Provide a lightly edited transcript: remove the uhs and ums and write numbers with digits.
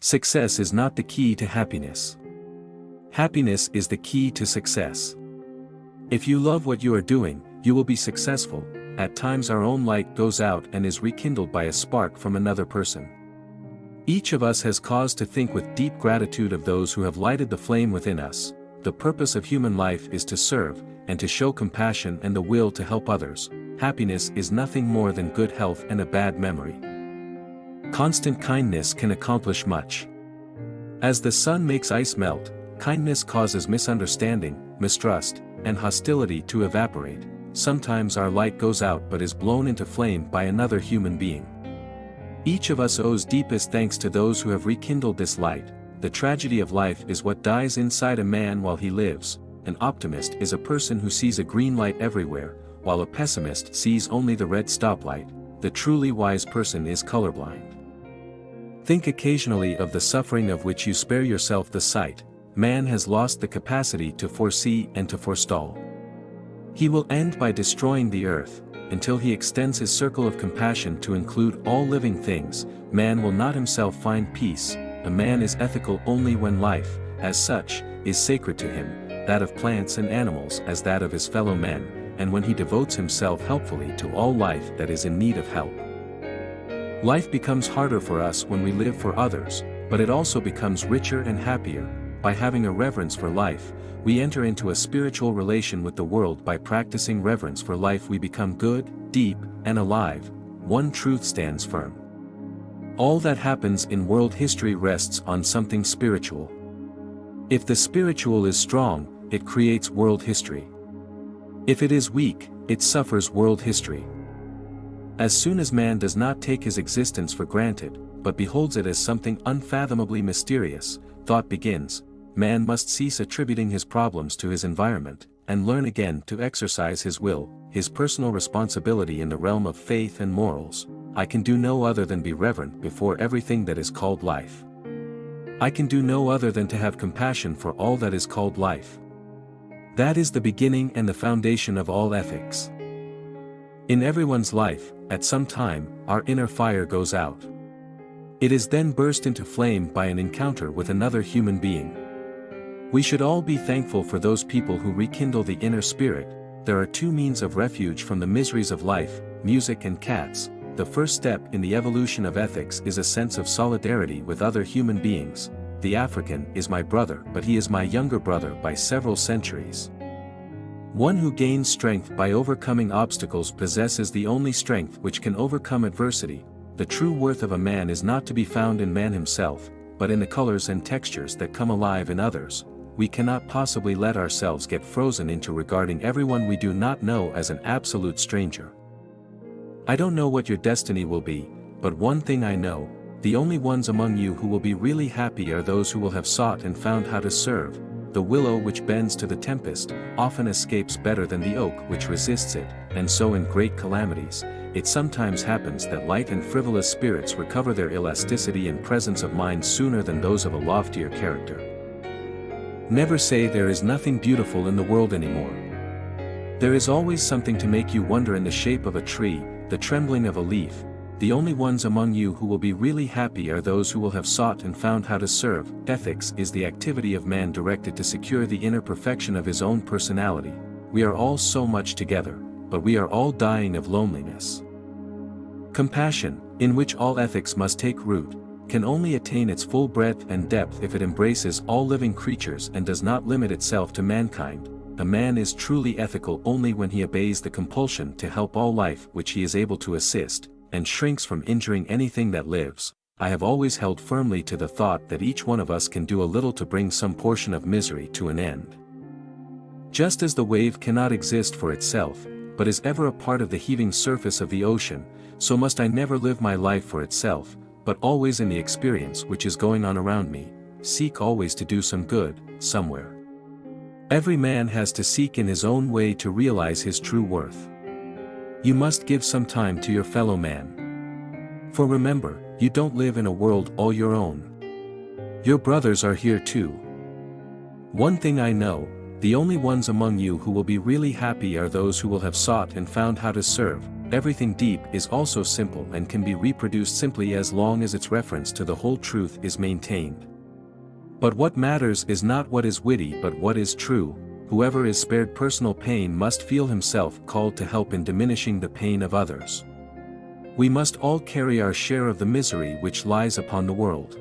Success is not the key to happiness. Happiness is the key to success. If you love what you are doing, you will be successful. At times our own light goes out and is rekindled by a spark from another person. Each of us has cause to think with deep gratitude of those who have lighted the flame within us. The purpose of human life is to serve, and to show compassion and the will to help others. Happiness is nothing more than good health and a bad memory. Constant kindness can accomplish much. As the sun makes ice melt, kindness causes misunderstanding, mistrust, and hostility to evaporate. Sometimes our light goes out but is blown into flame by another human being. Each of us owes deepest thanks to those who have rekindled this light. The tragedy of life is what dies inside a man while he lives. An optimist is a person who sees a green light everywhere, while a pessimist sees only the red stoplight. The truly wise person is colorblind. Think occasionally of the suffering of which you spare yourself the sight. Man has lost the capacity to foresee and to forestall. He will end by destroying the earth. Until he extends his circle of compassion to include all living things, man will not himself find peace. A man is ethical only when life, as such, is sacred to him, that of plants and animals as that of his fellow men, and when he devotes himself helpfully to all life that is in need of help. Life becomes harder for us when we live for others, but it also becomes richer and happier. By having a reverence for life, we enter into a spiritual relation with the world. By practicing reverence for life we become good, deep, and alive. One truth stands firm. All that happens in world history rests on something spiritual. If the spiritual is strong, it creates world history. If it is weak, it suffers world history. As soon as man does not take his existence for granted, but beholds it as something unfathomably mysterious, thought begins. Man must cease attributing his problems to his environment, and learn again to exercise his will, his personal responsibility in the realm of faith and morals. I can do no other than be reverent before everything that is called life. I can do no other than to have compassion for all that is called life. That is the beginning and the foundation of all ethics. In everyone's life, at some time, our inner fire goes out. It is then burst into flame by an encounter with another human being. We should all be thankful for those people who rekindle the inner spirit. There are two means of refuge from the miseries of life, music and cats. The first step in the evolution of ethics is a sense of solidarity with other human beings. The African is my brother, but he is my younger brother by several centuries. One who gains strength by overcoming obstacles possesses the only strength which can overcome adversity. The true worth of a man is not to be found in man himself, but in the colors and textures that come alive in others. We cannot possibly let ourselves get frozen into regarding everyone we do not know as an absolute stranger. I don't know what your destiny will be, but one thing I know, the only ones among you who will be really happy are those who will have sought and found how to serve. The willow which bends to the tempest often escapes better than the oak which resists it, and so in great calamities, it sometimes happens that light and frivolous spirits recover their elasticity and presence of mind sooner than those of a loftier character. Never say there is nothing beautiful in the world anymore. There is always something to make you wonder in the shape of a tree, the trembling of a leaf. The only ones among you who will be really happy are those who will have sought and found how to serve. Ethics is the activity of man directed to secure the inner perfection of his own personality. We are all so much together, but we are all dying of loneliness. Compassion, in which all ethics must take root, can only attain its full breadth and depth if it embraces all living creatures and does not limit itself to mankind. A man is truly ethical only when he obeys the compulsion to help all life which he is able to assist, and shrinks from injuring anything that lives. I have always held firmly to the thought that each one of us can do a little to bring some portion of misery to an end. Just as the wave cannot exist for itself, but is ever a part of the heaving surface of the ocean, so must I never live my life for itself, but always in the experience which is going on around me. Seek always to do some good, somewhere. Every man has to seek in his own way to realize his true worth. You must give some time to your fellow man. For remember, you don't live in a world all your own. Your brothers are here too. One thing I know, The only ones among you who will be really happy are those who will have sought and found how to serve. Everything deep is also simple and can be reproduced simply as long as its reference to the whole truth is maintained. But what matters is not what is witty but what is true. Whoever is spared personal pain must feel himself called to help in diminishing the pain of others. We must all carry our share of the misery which lies upon the world.